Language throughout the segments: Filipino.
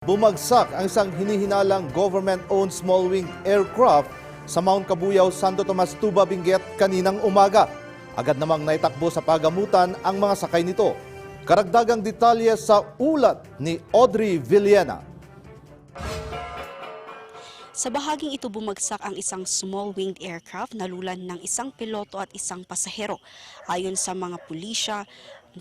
Bumagsak ang isang hinihinalang government-owned small-wing aircraft sa Mount Kabuyao, Santo Tomas, Tuba, Benguet kaninang umaga. Agad namang naitakbo sa pagamutan ang mga sakay nito. Karagdagang detalye sa ulat ni Audrey Villena. Sa bahaging ito bumagsak ang isang small-winged aircraft na lulan ng isang piloto at isang pasahero. Ayon sa mga pulisya,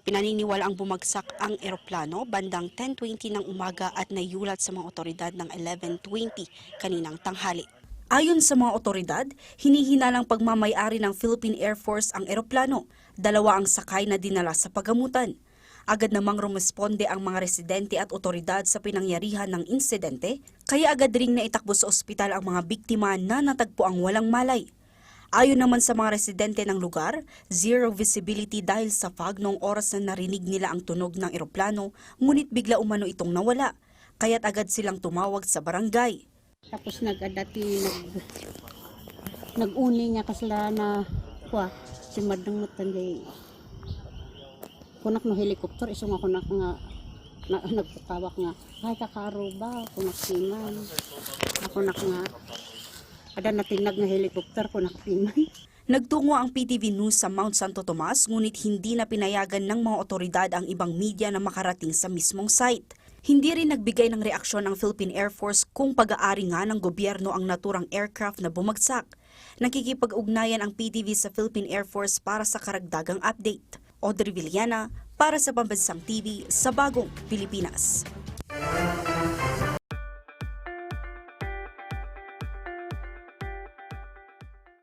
pinaniniwala ang bumagsak ang eroplano bandang 10:20 ng umaga at nayulat sa mga otoridad ng 11:20 kaninang tanghali. Ayon sa mga otoridad, hinihinalang pagmamay-ari ng Philippine Air Force ang eroplano. Dalawa ang sakay na dinala sa pagamutan. Agad namang rumesponde ang mga residente at otoridad sa pinangyarihan ng insidente, kaya agad ring naitakbo sa ospital ang mga biktima na natagpo ang walang malay. Ayon naman sa mga residente ng lugar, zero visibility dahil sa fog noong oras na narinig nila ang tunog ng eroplano, ngunit bigla umano itong nawala, kaya't agad silang tumawag sa barangay. Tapos nag-uni nga kasla na si madang matangay. Kunak no helicopter isong ako nagpatawak nga ay kakaro ba kunak siman ako nga ada natinag nga helicopter kunak siman. Nagtungo ang PTV News sa Mount Santo Tomas ngunit hindi na pinayagan ng mga otoridad ang ibang media na makarating sa mismong site. Hindi rin nagbigay ng reaksyon ang Philippine Air Force kung pag-aari nga ng gobyerno ang naturang aircraft na bumagsak. Nakikipag-ugnayan ang PTV sa Philippine Air Force para sa karagdagang update. Audrey Villena para sa Pambansang TV sa Bagong Pilipinas.